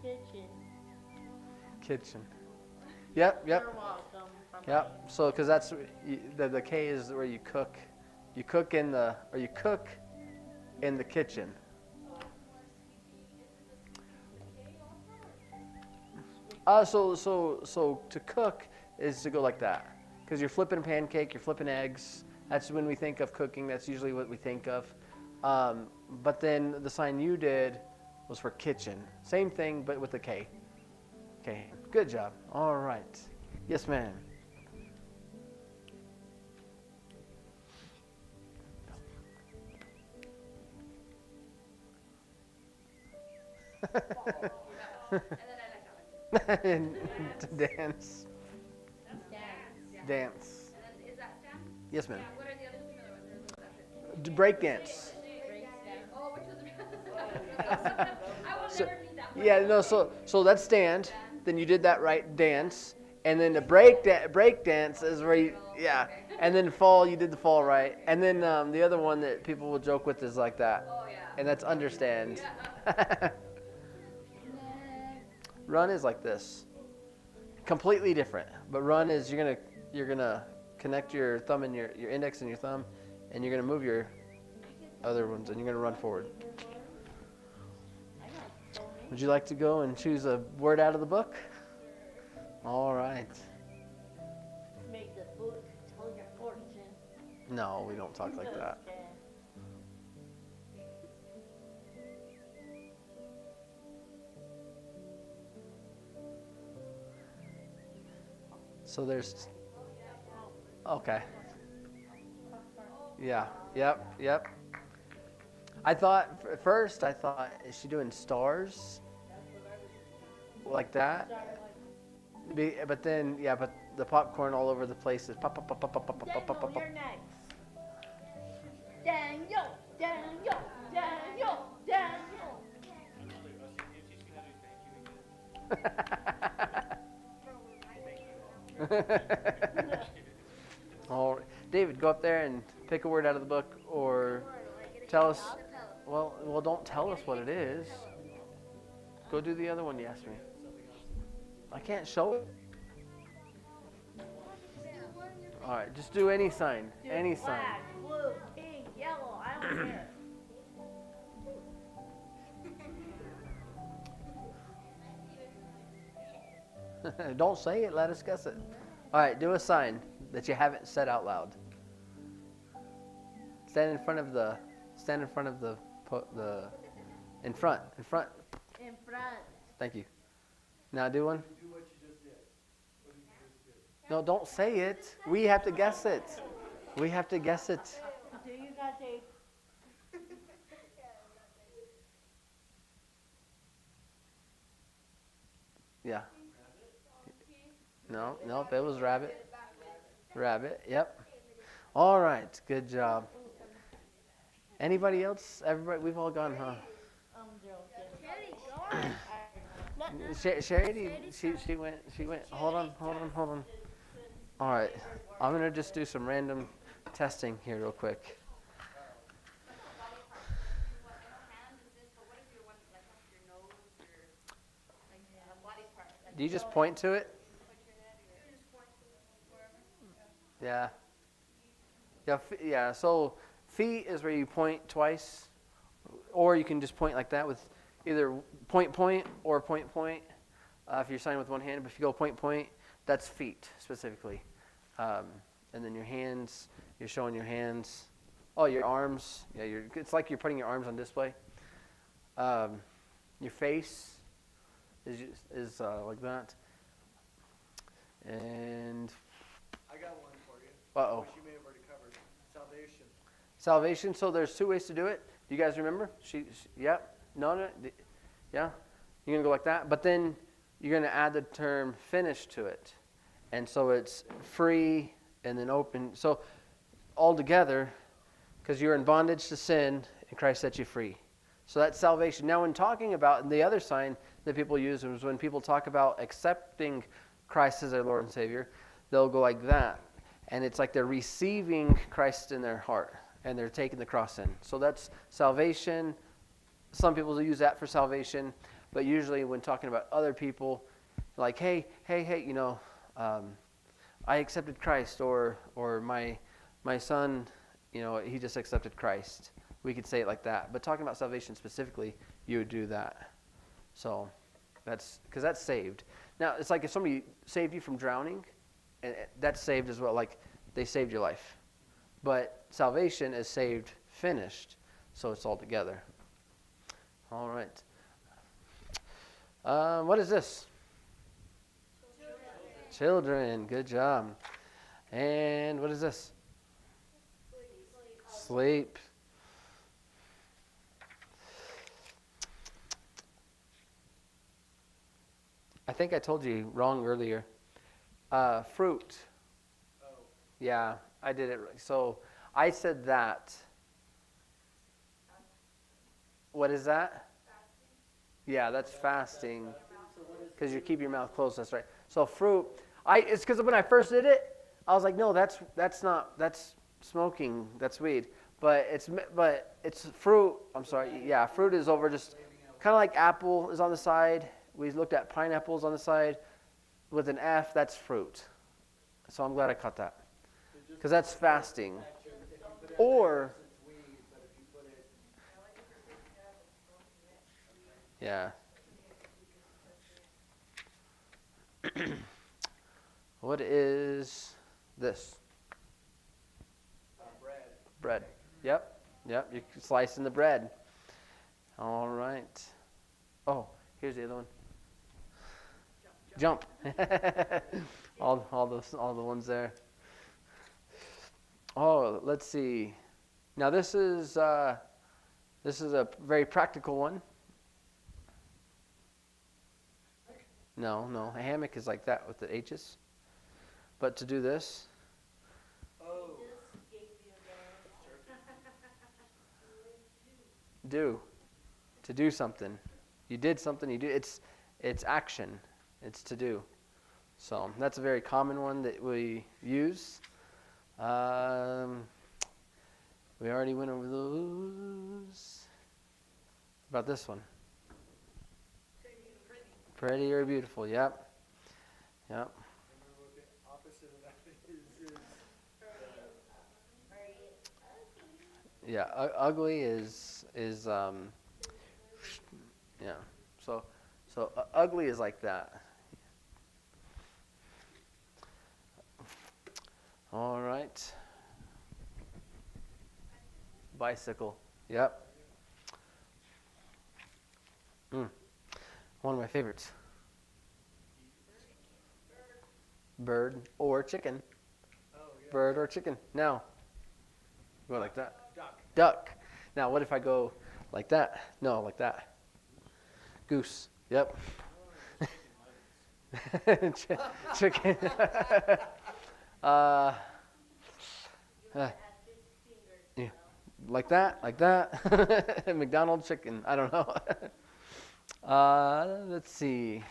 Kitchen. Kitchen. Yep. You're welcome. Yep. So, because that's the K is where you cook. You cook in the kitchen. So to cook is to go like that, because you're flipping a pancake, you're flipping eggs. That's when we think of cooking. That's usually what we think of. But then the sign you did was for kitchen. Same thing, but with a K. Okay. Good job. All right. Yes, ma'am. And to dance. Dance. And then is that stand? Yes, ma'am. What are the other two other ones? That's it. Break dance. Oh, which was the I will So, never need that one. yeah, no. So that's stand. Then you did that right, dance, and then the break dance is where you, yeah, and then fall. You did the fall right, and then the other one that people will joke with is like that, Oh, yeah. and that's understand. Run is like this, completely different. But run is you're gonna connect your thumb and your index and your thumb, and you're gonna move your other ones, and you're gonna run forward. Would you like to go and choose a word out of the book? All right. Make the book tell your fortune. No, we don't talk like that. So there's, okay. Yeah, yep. I thought, first I thought, is she doing stars? Like that? But then, yeah, but the popcorn all over the place is pop, pop, pop, pop, pop, pop, pop, pop, pop, Daniel, pop. you're next. Daniel. All right. David, go up there and pick a word out of the book, or tell us. Well, don't tell us what it is. Go do the other one you asked me. I can't show it. All right, just do any sign. Any sign. Black, blue, pink, yellow, I don't care. Don't say it. Let us guess it. All right, do a sign that you haven't said out loud. Stand in front of the. In front. In front. Thank you. Now do one. Do what you just did. What did you just do? No, don't say it. We have to guess it. We have to guess it. Do you guys say Yeah. No, it was rabbit. Rabbit, yep. All right, good job. Anybody else? Everybody, we've all gone, huh? I'm joking. Charity, she went. Hold on. All right, I'm gonna just do some random testing here real quick. Do you just point to it? Yeah. Yeah. So feet is where you point twice, or you can just point like that with either point or point. If you're signing with one hand, but if you go point, that's feet specifically. And then your hands, you're showing your hands. Oh, your arms. Yeah, it's like you're putting your arms on display. Your face is like that. And I got one for you. uh-oh. Which you may have already covered. Salvation. Salvation. So there's two ways to do it. Do you guys remember? Yep. No. Yeah. You're gonna go like that, but then you're gonna add the term "finish" to it, and so it's free and then open. So all together, because you're in bondage to sin, and Christ set you free. So that's salvation. Now, when talking about the other sign that people use is when people talk about accepting Christ as their Lord and Savior, they'll go like that. And it's like they're receiving Christ in their heart, and they're taking the cross in. So that's salvation. Some people use that for salvation, but usually when talking about other people, like, hey, I accepted Christ, or my son, he just accepted Christ. We could say it like that. But talking about salvation specifically, you would do that. So that's because that's saved. Now, it's like if somebody saved you from drowning, and that's saved as well. Like they saved your life. But salvation is saved, finished. So it's all together. All right. What is this? Children. Good job. And what is this? Sleep. I think I told you wrong earlier. Fruit. Oh. Yeah, I did it. So I said that. What is that? Yeah, that's fasting. Because you keep your mouth closed. That's right. So fruit. It's because when I first did it, I was like, no, that's smoking. That's weed. But it's fruit. I'm sorry. Yeah, fruit is over. Just kind of like apple is on the side. We looked at pineapples on the side. With an F, that's fruit. So I'm glad I caught that. Because that's fasting. Or, yeah. What is this? Bread. Bread. Yep. You're slicing the bread. All right. Oh, here's the other one. Jump. all the ones there. Oh, let's see. Now this is a very practical one. No, a hammock is like that with the H's. But to do this, Oh. to do something. You did something. You do. It's action. It's to do. So that's a very common one that we use. We already went over those. About this one. Pretty or beautiful. Yep. Remember what the opposite of that is Yeah. Ugly is yeah. So ugly is like that. All right. Bicycle. Yep. One of my favorites. Bird or chicken. Oh, yeah. Bird or chicken. Now, go like that. Duck. Duck. Now, what if I go like that? No, like that. Goose. Yep. Chicken. Yeah. Like that. McDonald's chicken. I don't know. Let's see.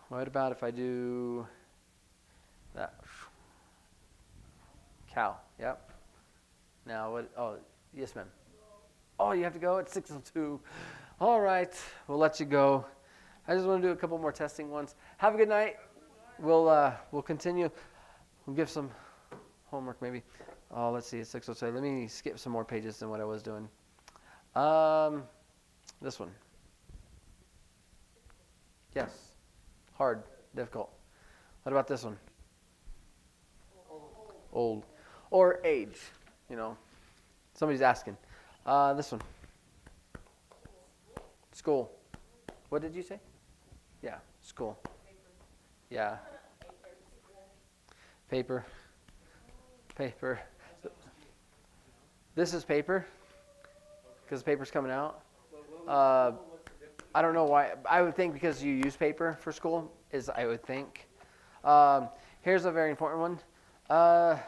What about if I do that? Cow. Yep. Now what? Oh, yes, ma'am. Oh, you have to go at 6:02. All right, we'll let you go. I just want to do a couple more testing ones. Have a good night. We'll continue. We'll give some homework maybe. Oh, let's see. It's 6:02. Let me skip some more pages than what I was doing. This one. Yes. Hard. Difficult. What about this one? Old. Or age. Somebody's asking. This one. School. What did you say? Yeah, school. Yeah. Paper. This is paper, because paper's coming out. I don't know why. I would think because you use paper for school, I would think. Here's a very important one.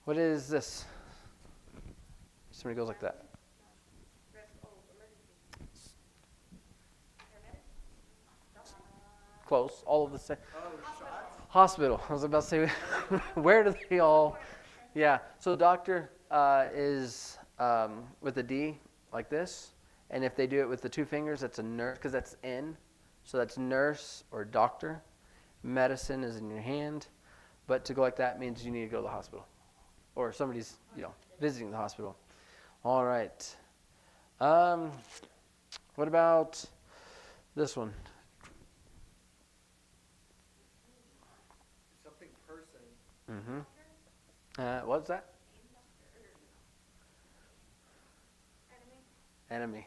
What is this? Somebody goes like that. Close. All of the same. Hospital. I was about to say, where do they all? Yeah. So doctor is with a D like this, and if they do it with the two fingers, that's a nurse because that's N. So that's nurse or doctor. medicine is in your hand. But to go like that means you need to go to the hospital. Or somebody's, visiting the hospital. All right. What about this one? Something person. Mm-hmm. What's that? Enemy.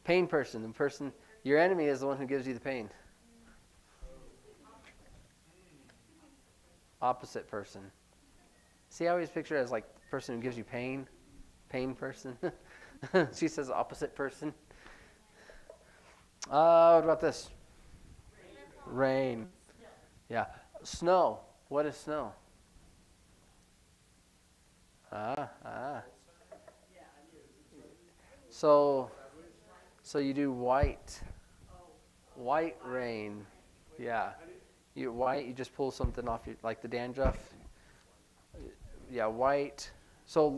Pain person. The person, your enemy is the one who gives you the pain. Opposite person. See, I always picture it as like the person who gives you pain. Pain person. She says opposite person. What about this? Rain. Yeah. Snow. What is snow? So you do white. White rain. Yeah. You just pull something off your, like the dandruff. Yeah, white. So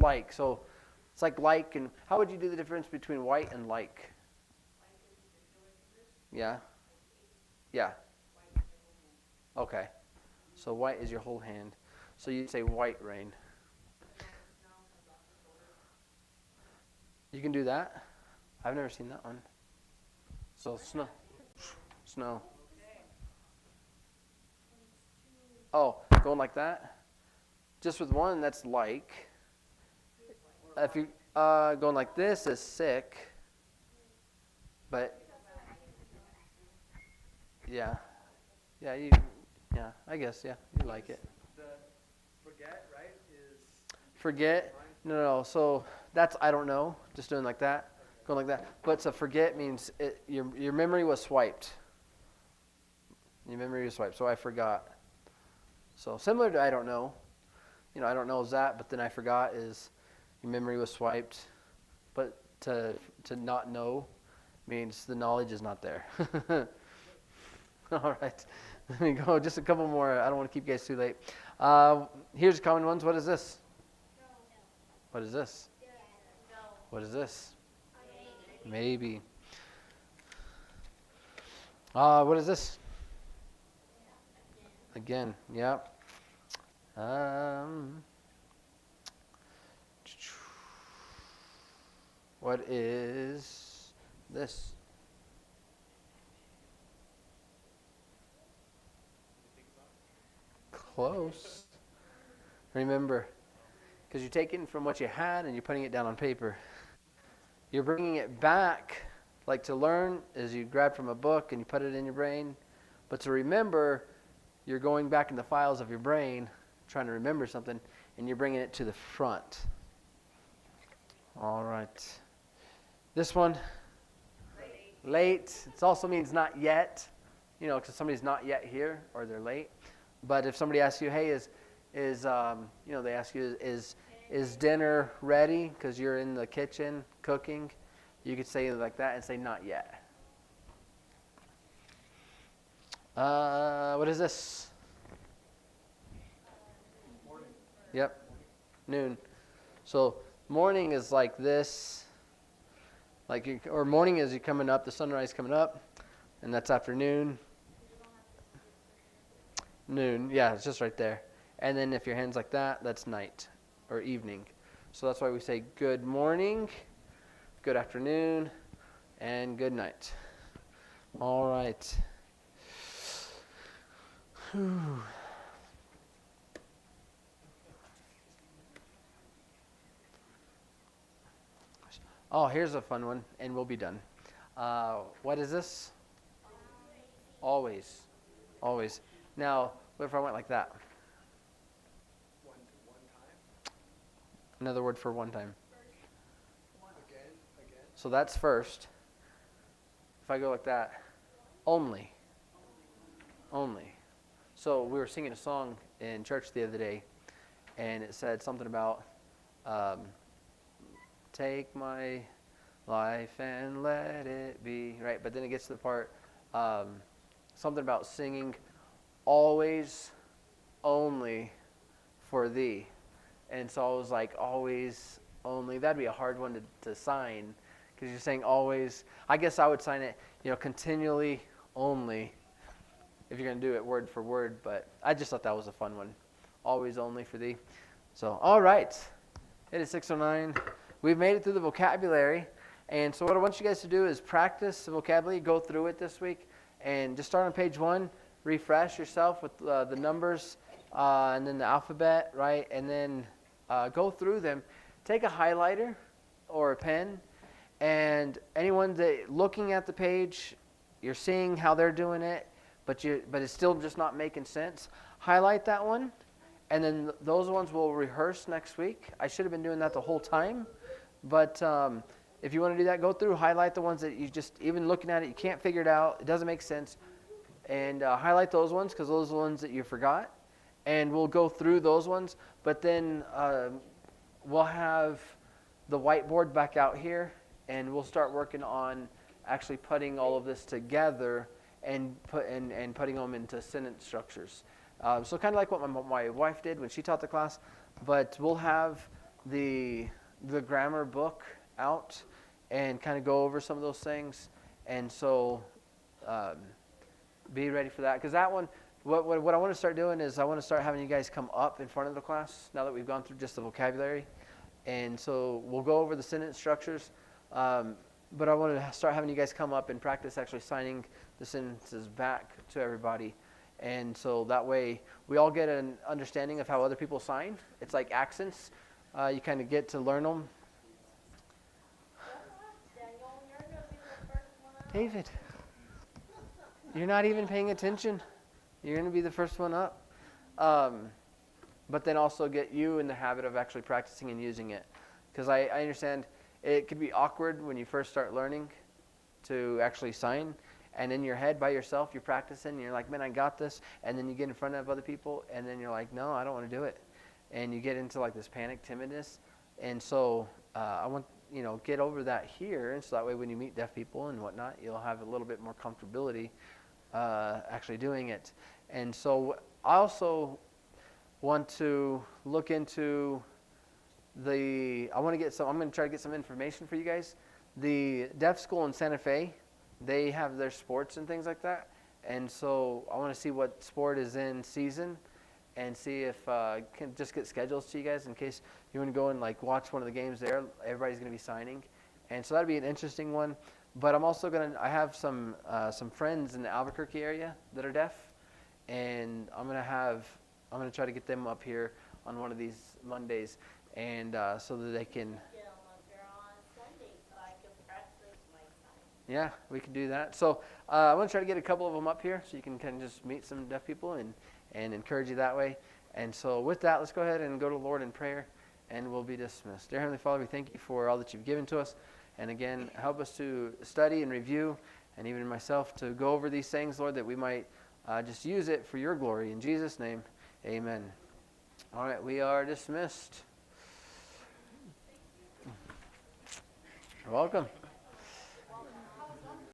it's like, and how would you do the difference between white and like? Yeah. Yeah. Okay. So white is your whole hand. So you'd say white rain. You can do that? I've never seen that one. So snow. Snow. Oh, going like that? Just with one, that's like. If you going like this is sick. But yeah, I guess you like it. The forget, right, is... Forget? No. So that's I don't know. Just doing like that, going like that. But to forget means your memory was swiped. Your memory was swiped. So I forgot. So similar to I don't know. I don't know is that, but then I forgot is your memory was swiped. But to not know means the knowledge is not there. All right. Let me go. Just a couple more. I don't want to keep you guys too late. Here's common ones. What is this? What is this? What is this? Maybe. What is this? Again. Yep. What is this? Close. Remember, because you're taking from what you had and you're putting it down on paper. You're bringing it back, like to learn is you grab from a book and you put it in your brain. But to remember, you're going back in the files of your brain, trying to remember something, and you're bringing it to the front. All right. This one, late. It also means not yet, because somebody's not yet here or they're late. But if somebody asks you, hey, they ask you, is dinner ready? Because you're in the kitchen cooking. You could say it like that and say not yet. What is this? Morning. Yep. Noon. So morning is like this. Or morning is you coming up, the sunrise coming up, and that's afternoon. Noon, yeah, it's just right there. And then if your hand's like that, that's night or evening. So that's why we say good morning, good afternoon, and good night. All right. Whew. Oh, here's a fun one, and we'll be done. What is this? Always. Always. Now, what if I went like that? One time. Another word for one time. Again. So that's first. If I go like that, only. Only. So we were singing a song in church the other day, and it said something about take my life and let it be, right? But then it gets to the part, something about singing always, only for thee. And so I was like, always, only. That'd be a hard one to sign, because you're saying always. I guess I would sign it, continually, only. if you're going to do it word for word. But I just thought that was a fun one. Always only for thee. So, all right. It is 6:09. We've made it through the vocabulary. And so what I want you guys to do is practice the vocabulary, go through it this week, and just start on page 1, refresh yourself with the numbers and then the alphabet, right? And then go through them. Take a highlighter or a pen, and anyone that looking at the page, you're seeing how they're doing it, but it's still just not making sense. Highlight that one, and then those ones we'll rehearse next week. I should have been doing that the whole time, but if you want to do that, go through, highlight the ones that you just, even looking at it, you can't figure it out, it doesn't make sense, and highlight those ones because those are the ones that you forgot, and we'll go through those ones, but then we'll have the whiteboard back out here, and we'll start working on actually putting all of this together and putting them into sentence structures. So kind of like what my wife did when she taught the class, but we'll have the grammar book out and kind of go over some of those things, and so be ready for that, because that one, what I want to start doing is I want to start having you guys come up in front of the class now that we've gone through just the vocabulary, and so we'll go over the sentence structures, but I want to start having you guys come up and practice actually signing the sentences back to everybody, and so that way we all get an understanding of how other people sign. It's like accents. You kind of get to learn them. Daniel, you're gonna be the first one up. David, you're not even paying attention. You're going to be the first one up. But then also get you in the habit of actually practicing and using it. Because I understand it could be awkward when you first start learning to actually sign. And in your head by yourself, you're practicing. And you're like, man, I got this. And then you get in front of other people. And then you're like, no, I don't want to do it. And you get into like this panic, timidness. And so I want, get over that here. And so that way when you meet deaf people and whatnot, you'll have a little bit more comfortability actually doing it. And so I also want to look into I'm going to try to get some information for you guys. The deaf school in Santa Fe, they have their sports and things like that. And so I want to see what sport is in season and see if I can just get schedules to you guys in case you want to go and like watch one of the games there. Everybody's going to be signing. And so that'd be an interesting one. But I'm also I have some friends in the Albuquerque area that are deaf, and I'm gonna try to get them up here on one of these Mondays, and so that they can. Get them up here on Sunday so I can practice my sign. Yeah, we can do that. So I'm gonna try to get a couple of them up here so you can kind of just meet some deaf people and encourage you that way. And so with that, let's go ahead and go to the Lord in prayer, and we'll be dismissed. Dear Heavenly Father, we thank you for all that you've given to us. And again, help us to study and review, and even myself to go over these things, Lord, that we might just use it for your glory. In Jesus' name, amen. All right, we are dismissed. You're welcome.